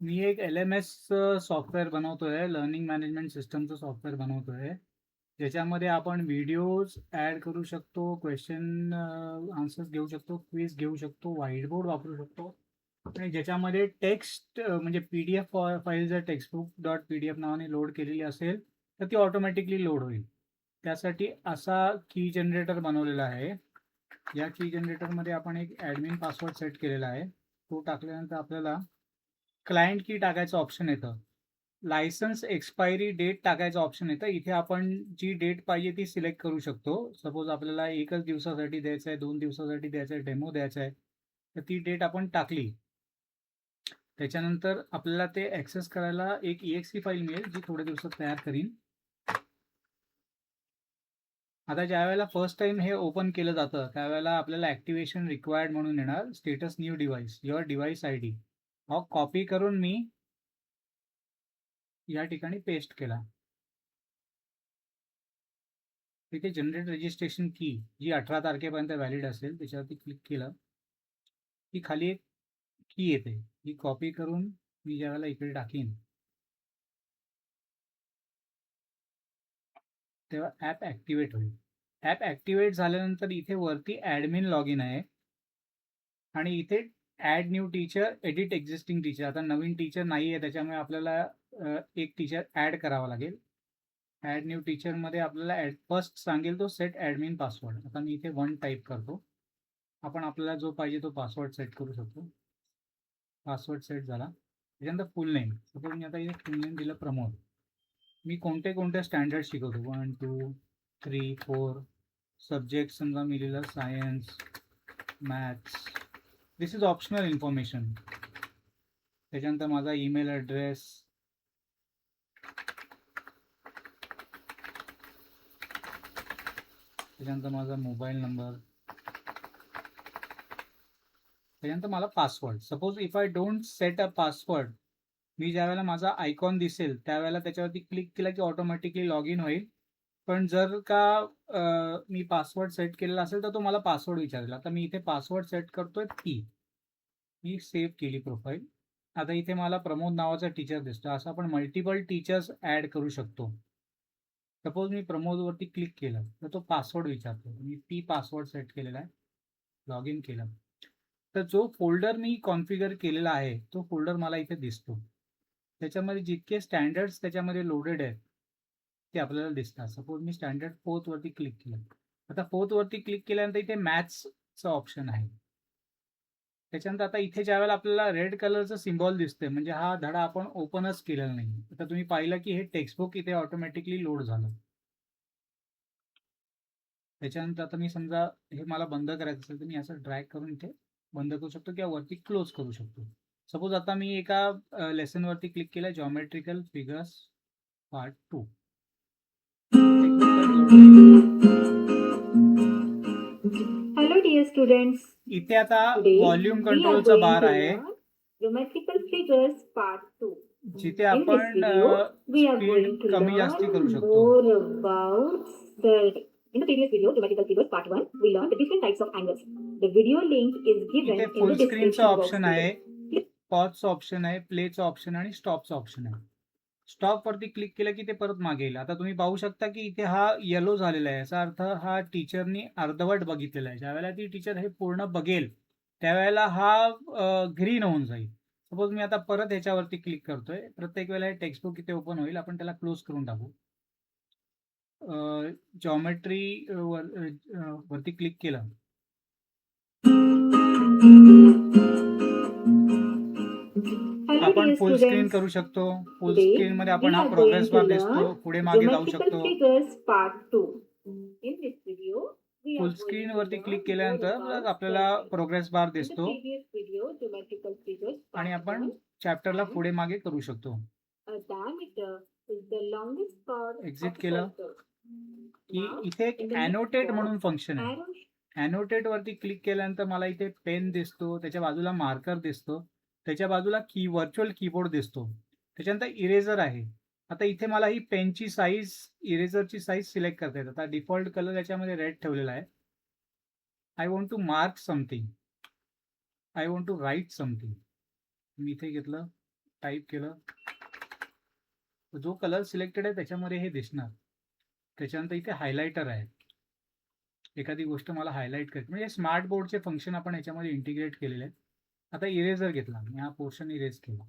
मी एक LMS software बनवतोय, learning management सिस्टमचं software बनवतोय, ज्याच्यामध्ये आपण व्हिडिओज ॲड करू शकतो, क्वेश्चन आन्सर्स घेऊ शकतो, क्विज घेऊ शकतो, व्हाईट बोर्ड वापरू शकतो आणि ज्याच्यामध्ये टेक्स्ट म्हणजे PDF फाईल जर textbook.pdf नावाने लोड केलेली असेल तर ती ऑटोमॅटिकली लोड होईल. त्यासाठी असा की जनरेटर बनवलेला आहे. या की जनरेटरमध्ये आपण एक ॲडमिन पासवर्ड सेट केलेला आहे. तो टाकल्यानंतर आपल्याला क्लायंट की टाकायचं ऑप्शन येतं. लायसन्स एक्सपायरी डेट टाकायचं ऑप्शन येतं. इथे आपण जी डेट पाहिजे ती सिलेक्ट करू शकतो. सपोज आपल्याला 1च दिवसासाठी द्यायचं आहे, 2 दिवसासाठी द्यायचं आहे, डेमो द्यायचा आहे, तर ती डेट आपण टाकली. त्याच्यानंतर आपल्याला ते ॲक्सेस करायला एक EXE फाईल मिळेल, जी थोड्या दिवसात तयार करीन. आता ज्या वेळेला फर्स्ट टाइम हे ओपन केलं जातं त्यावेळेला आपल्याला ॲक्टिव्हेशन रिक्वायर्ड म्हणून येणार, status new device, your device ID. हा कॉपी करून मी या ठिकाणी पेस्ट केला. तिथे जनरेट रजिस्ट्रेशन की जी 18 तारखेपर्यंत व्हॅलिड असेल त्याच्यावरती क्लिक केलं की खाली एक की येते. ही कॉपी करून मी ज्यावेळेला इकडे टाकीन तेव्हा ॲप ॲक्टिवेट होईल. ॲप ॲक्टिवेट झाल्यानंतर इथे वरती ॲडमिन लॉग इन आहे आणि इथे add new teacher, edit existing teacher. आता नवीन टीचर नाही आहे त्याच्यामुळे आपल्याला एक टीचर ॲड करावा लागेल. ॲड न्यू टीचरमध्ये आपल्याला फर्स्ट सांगेल तो सेट ॲडमिन पासवर्ड. आता मी इथे 1 टाईप करतो. आपण आपल्याला जो पाहिजे तो पासवर्ड सेट करू शकतो. पासवर्ड सेट झाला. त्याच्यानंतर फुल नेम. सपोज मी आता इथे फुल नेम दिलं प्रमोद. मी कोणते स्टँडर्ड शिकवतो 1 2 3 4 सब्जेक्ट समजा मी लिहिलं science, maths. This is optional information. त्याच्यानंतर माझा ईमेल ॲड्रेस, त्याच्यानंतर माझा मोबाईल नंबर, त्याच्यानंतर मला password. Suppose if I don't set a password, मी ज्यावेळेला माझा आयकॉन दिसेल त्यावेळेला त्याच्यावरती क्लिक केला की ऑटोमॅटिकली लॉग इन होईल. पण जर का मी पासवर्ड सेट केलेला असेल तर तो मला पासवर्ड विचारेल. आता मी इथे पासवर्ड सेट करतोय की मी सेव्ह केली प्रोफाईल. आता इथे मला प्रमोद नावाचा टीचर दिसतो. असं आपण मल्टिपल टीचर्स ॲड करू शकतो. सपोज मी प्रमोदवरती क्लिक केलं तर तो पासवर्ड विचारतो. मी टी पासवर्ड सेट केलेला आहे, लॉग इन केलं. तर जो फोल्डर मी कॉन्फिगर केलेला आहे तो फोल्डर मला इथे दिसतो. त्याच्यामध्ये जितके स्टँडर्ड्स त्याच्यामध्ये लोडेड आहेत ते आपल्याला दिसतात. सपोज मी स्टँडर्ड 4th वरती क्लिक केलं. आता 4th वरती क्लिक केल्यानंतर इथे मॅथ्सचं ऑप्शन आहे. त्याच्यानंतर आता इथे ज्यावेळेला आपल्याला रेड कलरचं सिम्बॉल दिसतंय म्हणजे हा धडा आपण ओपनच केलेला नाही. आता तुम्ही पाहिलं की हे टेक्स्टबुक इथे ऑटोमॅटिकली लोड झालं. त्याच्यानंतर आता मी समजा हे मला बंद करायचं असेल तर मी असं ड्रॅग करून इथे बंद करू शकतो किंवा वरती क्लोज करू शकतो. सपोज आता मी एका लेसनवरती क्लिक केलं, geometrical figures part 2. Hello dear students. इथे आता Today volume we are कंट्रोलचा going bar to आहे learn geometrical figures part 2. जिथे In this आपण video we are speed going to कमी जास्ती करू learn शकतो. more about the in the previous video geometrical figures part 1 we learned the different types of angles. The video link is given इथे in full the स्क्रीनचा description box option आहे, below. पॉजचं option आहे, प्लेचं option आणि स्टॉपचं option आहे. Stop वरती click केलं की ते परत मागे येईल. आता तुम्ही पाहू शकता की इथे हा येलो झालेला आहे. याचा अर्थ हा टीचरनी अर्धवट बघितलेला आहे. ज्यावेळेला ती टीचर हे पूर्ण बघेल त्यावेळेला हा ग्रीन होऊन जाईल. सपोज मी आता परत ह्याच्यावरती क्लिक करतोय. प्रत्येक वेळेला हे टेक्स्टबुक इथे ओपन होईल. आपण त्याला क्लोज करून टाकू. जॉमेट्री वरती क्लिक केलं. आपण फुल स्क्रीन करू शकतो. फुल स्क्रीन मध्ये आपण हा प्रोग्रेस बार दिसतो, पुढे मागे जाऊ शकतो. फुल स्क्रीन वरती क्लिक केल्यानंतर आपल्याला प्रोग्रेस बार दिसतो आणि आपण चॅप्टरला पुढे मागे करू शकतो. एक्झिट केलं की इथे एक अॅनोटेट म्हणून फंक्शन आहे. अॅनोटेट वरती क्लिक केल्यानंतर मला इथे पेन दिसतो, त्याच्या बाजूला मार्कर दिसतो, त्याच्या बाजूला व्हर्च्युअल कीबोर्ड दिसतो, त्याच्यानंतर इरेजर आहे. आता इथे मला ही पेनची साईज, इरेजरची साईज सिलेक्ट करता येते. आता डिफॉल्ट कलर याच्यामध्ये रेड ठेवलेला आहे. I want to mark something, I want to write something. मी इथे घेतलं टाईप केलं, जो कलर सिलेक्टेड आहे त्याच्यामध्ये हे दिसणार. त्याच्यानंतर इथे हायलायटर आहे, एखादी गोष्ट मला हायलाईट करायची, म्हणजे स्मार्ट बोर्डचे फंक्शन आपण याच्यामध्ये इंटिग्रेट केलेले आहेत. आता इरेजर घेतला, मी हा पोर्शन इरेज केला.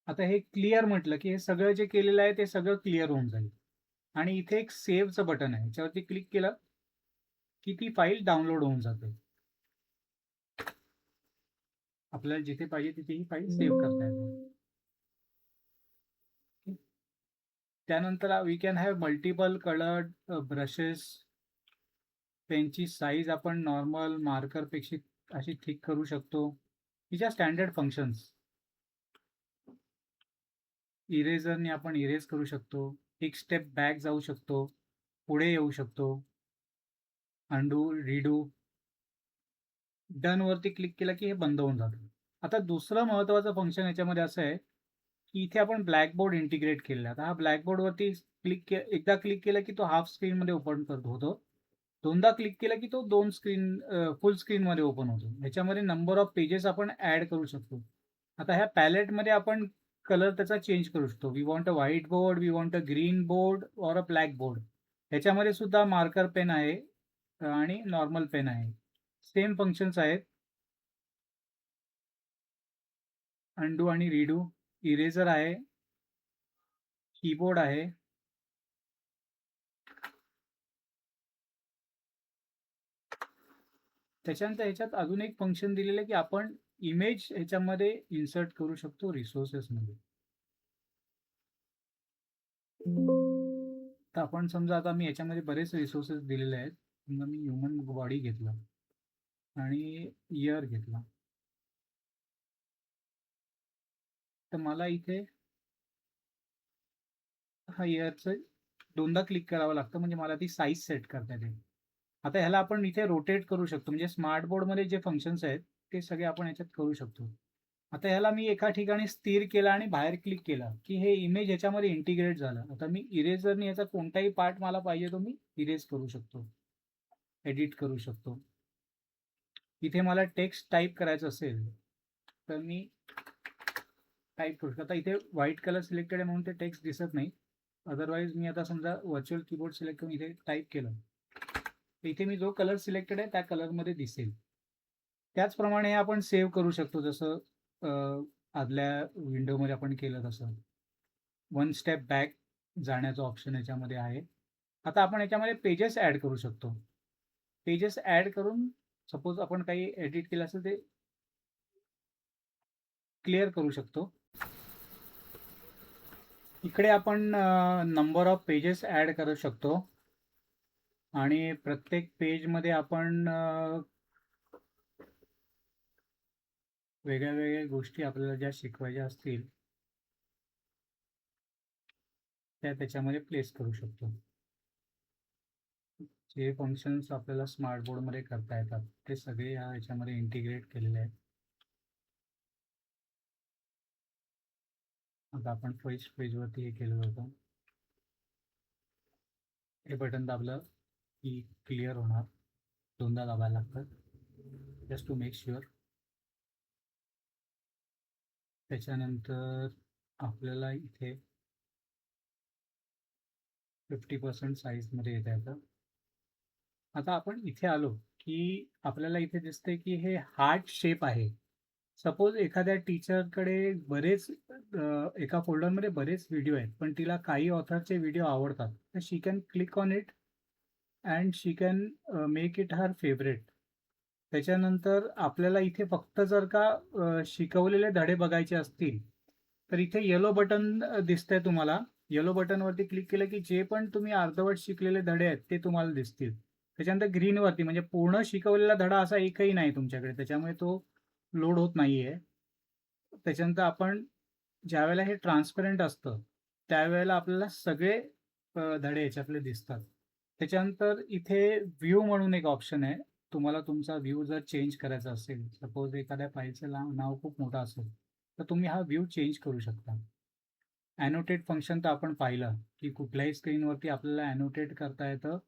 आता हे क्लिअर म्हटलं की हे सगळं जे केलेलं आहे ते सगळं क्लिअर होऊन जाईल. आणि इथे एक सेव्हचं बटन आहे, याच्यावरती क्लिक केलं की ती फाईल डाउनलोड होऊन जाते. आपल्याला जिथे पाहिजे तिथे ही फाईल सेव्ह करता येते. त्यानंतर we can have multiple coloured brushes. पेनची साईज आपण नॉर्मल मार्करपेक्षा अशी थिक करू शकतो. हिच्या स्टँडर्ड फंक्शन्स. इरेजरने आपण इरेज करू शकतो, एक स्टेप बॅक जाऊ शकतो, पुढे येऊ शकतो, अंडू, रिडू. डन वरती क्लिक केलं की हे बंद होऊन जातं. आता दुसरं महत्त्वाचं फंक्शन याच्यामध्ये असं आहे की इथे आपण ब्लॅकबोर्ड इंटिग्रेट केलेला आहे. आता हा ब्लॅकबोर्डवरती एकदा क्लिक केलं की तो हाफ स्क्रीनमध्ये ओपन होतो, दोनदा क्लिक केलं की तो फुल स्क्रीनमध्ये ओपन होतो. ह्याच्यामध्ये नंबर ऑफ पेजेस आपण ऍड करू शकतो. आता ह्या पॅलेटमध्ये आपण कलर त्याचा चेंज करू शकतो. We want a white board, we want a green board or a black board. ह्याच्यामध्ये सुद्धा मार्कर पेन आहे आणि नॉर्मल पेन आहे, सेम फंक्शन्स आहेत. अंडू आणि रिडू. इरेजर आहे, कीबोर्ड आहे, त्याच्यानंतर ह्याच्यात अजून एक फंक्शन दिलेलं आहे की आपण इमेज ह्याच्यामध्ये इन्सर्ट करू शकतो रिसोर्सेसमध्ये. तर आपण समजा आता मी याच्यामध्ये बरेच रिसोर्सेस दिलेले आहेत. समजा मी ह्युमन बॉडी घेतला आणि इयर घेतला, तर मला इथे हा इयरचं दोनदा क्लिक करावं लागतं, म्हणजे मला ती साईज सेट करता येते. आता ह्याला आपण इथे रोटेट करू शकतो, म्हणजे स्मार्ट बोर्डमध्ये जे फंक्शन्स आहेत ते सगळे आपण याच्यात करू शकतो. आता ह्याला मी एका ठिकाणी स्थिर केलं आणि बाहेर क्लिक केलं की हे इमेज ह्याच्यामध्ये इंटिग्रेट झालं. आता मी इरेजरने याचा कोणताही पार्ट मला पाहिजे तो मी इरेज करू शकतो, एडिट करू शकतो. इथे मला टेक्स्ट टाईप करायचं असेल तर मी टाईप करू शकतो. आता इथे व्हाईट कलर सिलेक्टेड आहे म्हणून ते टेक्स्ट दिसत नाही. अदरवाईज मी आता समजा व्हर्च्युअल कीबोर्ड सिलेक्ट करून इथे टाईप केलं, इथे मी जो कलर सिलेक्टेड आहे त्या कलरमध्ये दिसेल. त्याचप्रमाणे आपण सेव्ह करू शकतो, जसं आदल्या विंडोमध्ये आपण केलं तसं. वन स्टेप बॅक जाण्याचं ऑप्शन याच्यामध्ये आहे. आता आपण याच्यामध्ये पेजेस ॲड करू शकतो. पेजेस ॲड करून सपोज आपण काही एडिट केलं असेल ते क्लिअर करू शकतो. इकडे आपण नंबर ऑफ पेजेस ॲड करू शकतो आणि प्रत्येक पेजमध्ये आपण वेगळ्या वेगळ्या गोष्टी आपल्याला ज्या शिकवायच्या असतील त्या त्याच्यामध्ये प्लेस करू शकतो. जे फंक्शन्स आपल्याला स्मार्ट बोर्डमध्ये करता येतात ते सगळे ह्याच्यामध्ये इंटिग्रेट केलेले आहेत. आता आपण फर्स्ट पेजवरती हे केलं होतं, हे बटन दाबलं की क्लिअर होणार, दोनदा दाबायला लागतं जस्ट टू मेक शुअर. त्याच्यानंतर आपल्याला इथे 50% साईजमध्ये येता येतं. आता आपण इथे आलो की आपल्याला इथे दिसते की हे हार्ट शेप आहे. सपोज एखाद्या टीचरकडे बरेच एका फोल्डरमध्ये बरेच व्हिडिओ आहेत, पण तिला काही ऑथरचे व्हिडिओ आवडतात, तर she can click on it and she can make it her favourite. त्याच्यानंतर आपल्याला इथे फक्त जर का शिकवलेले धडे बघायचे असतील तर इथे येलो बटन दिसतंय तुम्हाला. येलो बटनवरती क्लिक केलं की जे पण तुम्ही अर्धवट शिकलेले धडे आहेत ते तुम्हाला दिसतील. त्याच्यानंतर ग्रीनवरती, म्हणजे पूर्ण शिकवलेला धडा असा एकही नाही तुमच्याकडे, त्याच्यामुळे तो लोड होत नाहीये. त्याच्यानंतर आपण ज्या वेळेला हे ट्रान्सपरंट असतं त्यावेळेला आपल्याला सगळे धडे याच्यातले दिसतात. त्याच्यानंतर इथे व्ह्यू म्हणून एक ऑप्शन आहे. तुम्हाला तुमचा व्ह्यू जर चेंज करायचा असेल, सपोज एखाद्या फाईलचं नाव खूप मोठं असेल तर तुम्ही हा व्ह्यू चेंज करू शकता. ॲनोटेट फंक्शन तर आपण पाहिलं की कुठल्याही स्क्रीनवरती आपल्याला ॲनोटेट करता येतं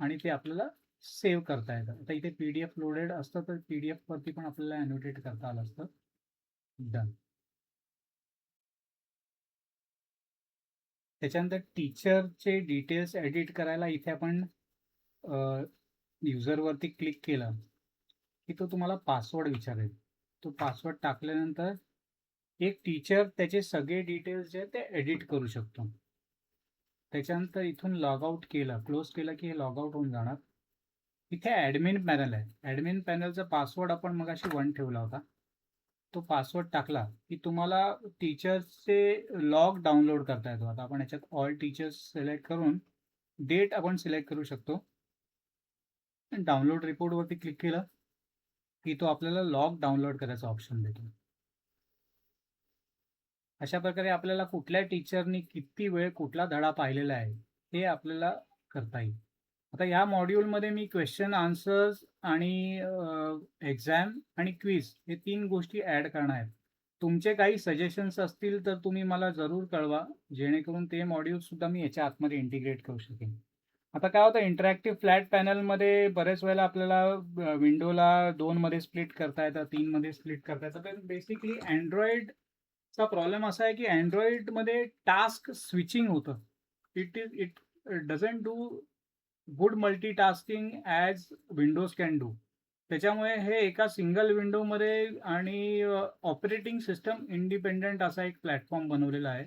आणि ते आपल्याला सेव्ह करता येतं. आता इथे PDF लोडेड असतं तर PDF वरती पण आपल्याला ॲनोटेट करता आलं असतं. डन. त्याच्यानंतर टीचरचे डिटेल्स एडिट करायला इथे आपण युजरवरती क्लिक केलं की तो तुम्हाला पासवर्ड विचारेल. तो पासवर्ड टाकल्यानंतर एक टीचर त्याचे सगळे डिटेल्स जे ते एडिट करू शकतो. त्याच्यानंतर इथून लॉग आउट केलं, क्लोज केलं की हे लॉग आउट होऊन जाणार. इथे ॲडमिन पॅनल आहे. ॲडमिन पॅनलचा पासवर्ड आपण मगाशी 1 ठेवला होता. तो पासवर्ड टाकला की तुम्हाला टीचर्सचे लॉग डाउनलोड करता येतो. आता आपण याच्यात ऑल टीचर्स सिलेक्ट करून डेट आपण सिलेक्ट करू शकतो. डाउनलोड रिपोर्टवरती क्लिक केलं की तो आपल्याला लॉग डाउनलोड करायचा ऑप्शन देतो. अशा प्रकारे आपल्याला कुठल्या टीचरनी किती वेळ कुठला धडा पाहिलेला आहे हे आपल्याला करता येईल. आता या मॉड्यूलमध्ये मी क्वेश्चन आन्सर्स आणि एक्झाम आणि क्विज हे 3 गोष्टी ॲड करणार आहेत. तुमचे काही सजेशन्स असतील तर तुम्ही मला जरूर कळवा, जेणेकरून ते मॉड्यूलसुद्धा मी याच्या आतमध्ये इंटिग्रेट करू शकेन. आता काय होतं, इंटरॅक्टिव्ह फ्लॅट पॅनलमध्ये बरेच वेळेला आपल्याला विंडोला 2 मध्ये स्प्लिट करता येतं, 3 मध्ये स्प्लिट करता येतं. पण बेसिकली अँड्रॉइडचा प्रॉब्लेम असा आहे की अँड्रॉइडमध्ये टास्क स्विचिंग होतं. It doesn't do good multitasking as Windows can do. त्याच्यामुळे हे एका सिंगल विंडोमध्ये आणि ऑपरेटिंग सिस्टम इंडिपेंडंट असा एक प्लॅटफॉर्म बनवलेला आहे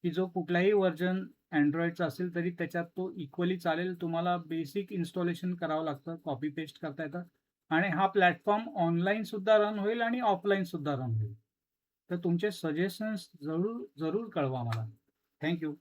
की जो कुठलाही व्हर्जन अँड्रॉइडचा असेल तरी त्याच्यात तो इक्वली चालेल. तुम्हाला बेसिक इन्स्टॉलेशन करावं लागतं, कॉपी पेस्ट करता येतं आणि हा प्लॅटफॉर्म ऑनलाईन सुद्धा रन होईल आणि ऑफलाईन सुद्धा रन होईल. तर तुमचे सजेशन्स जरूर कळवा मला. थँक्यू.